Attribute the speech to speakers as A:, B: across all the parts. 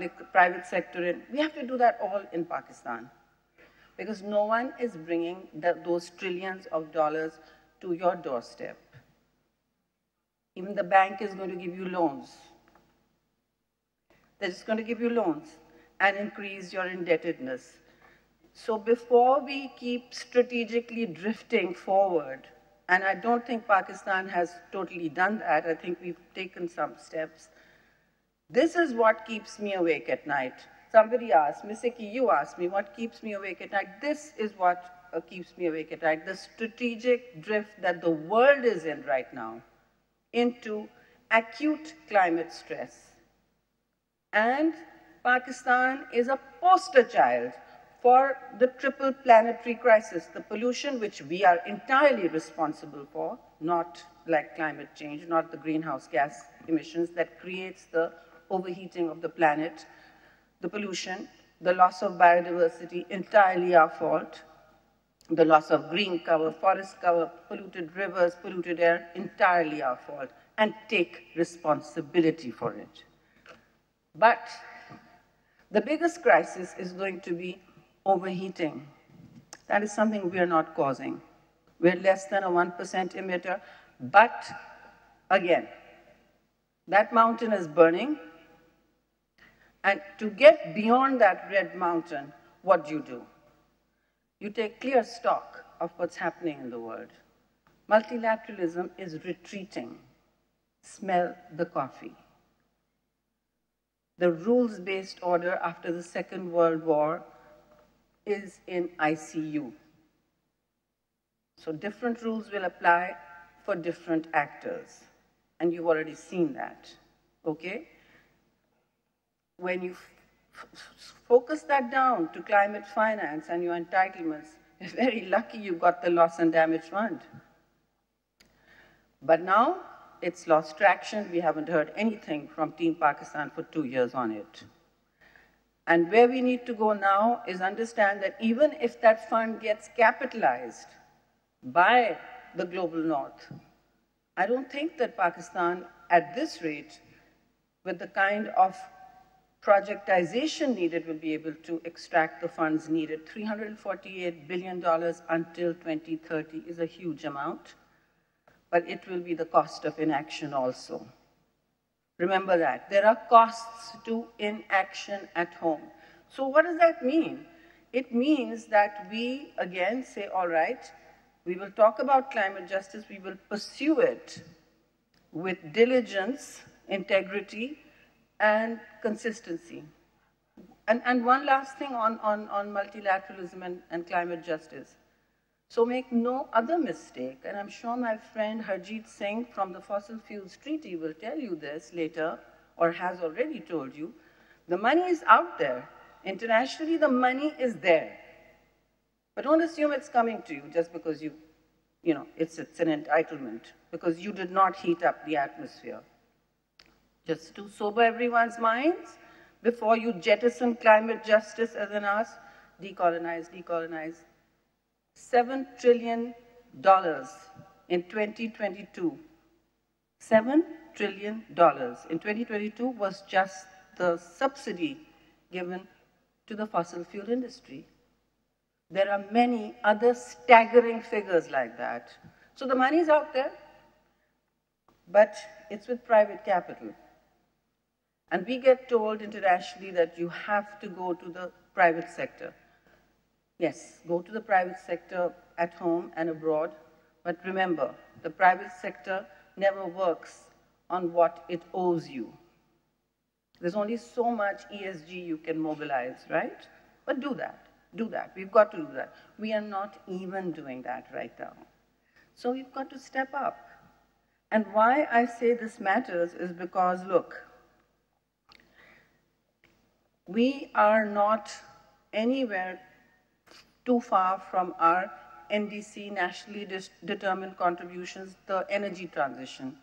A: private sector in. We have to do that all in Pakistan, because no one is bringing those trillions of dollars to your doorstep. Even the bank is going to give you loans. They're just going to give you loans and increase your indebtedness. So before we keep strategically drifting forward, and I don't think Pakistan has totally done that, I think we've taken some steps, this is what keeps me awake at night. Somebody asked, Misiki, you asked me, what keeps me awake at night? This is what keeps me awake at night, the strategic drift that the world is in right now into acute climate stress. And Pakistan is a poster child for the triple planetary crisis, the pollution which we are entirely responsible for, not like climate change, not the greenhouse gas emissions that creates the overheating of the planet, the pollution, the loss of biodiversity, entirely our fault, the loss of green cover, forest cover, polluted rivers, polluted air, entirely our fault, and take responsibility for it. But the biggest crisis is going to be overheating. That is something we are not causing. We're less than a 1% emitter, but again, that mountain is burning, and to get beyond that red mountain, what do? You take clear stock of what's happening in the world. Multilateralism is retreating. Smell the coffee. The rules-based order after the Second World War is in ICU. So different rules will apply for different actors. And you've already seen that, okay? When you focus that down to climate finance and your entitlements, you're very lucky you got the loss and damage fund. But now it's lost traction. We haven't heard anything from Team Pakistan for 2 years on it. And where we need to go now is understand that even if that fund gets capitalized by the global north, I don't think that Pakistan at this rate, with the kind of projectization needed, will be able to extract the funds needed. $348 billion until 2030 is a huge amount, but it will be the cost of inaction also. Remember that. There are costs to inaction at home. So what does that mean? It means that we, again, say, all right, we will talk about climate justice, we will pursue it with diligence, integrity, and consistency. And one last thing on multilateralism and climate justice. So make no other mistake, and I'm sure my friend Harjeet Singh from the Fossil Fuels Treaty will tell you this later, or has already told you, the money is out there. Internationally, the money is there. But don't assume it's coming to you just because it's an entitlement, because you did not heat up the atmosphere. Just to sober everyone's minds, before you jettison climate justice as an ask, decolonize, decolonize. $7 trillion in 2022. $7 trillion in 2022 was just the subsidy given to the fossil fuel industry. There are many other staggering figures like that. So the money is out there, but it's with private capital. And we get told internationally that you have to go to the private sector. Yes, go to the private sector at home and abroad, but remember, the private sector never works on what it owes you. There's only so much ESG you can mobilize, right? But do that, we've got to do that. We are not even doing that right now. So we've got to step up. And why I say this matters is because, look, we are not anywhere too far from our NDC, nationally determined contributions, the energy transition.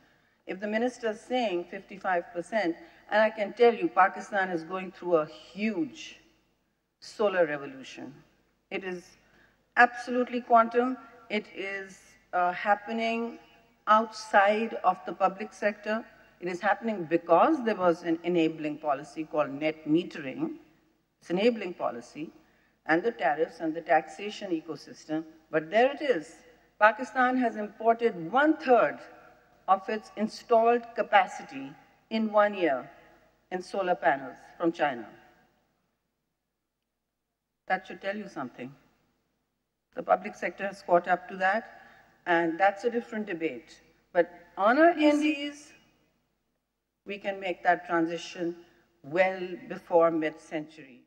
A: If the minister is saying 55%, and I can tell you Pakistan is going through a huge solar revolution. It is absolutely quantum. It is happening outside of the public sector. It is happening because there was an enabling policy called net metering. It's enabling policy, and the tariffs and the taxation ecosystem. But there it is. Pakistan has imported 1/3 of its installed capacity in 1 year in solar panels from China. That should tell you something. The public sector has caught up to that, and that's a different debate. But on our indies, we can make that transition well before mid-century.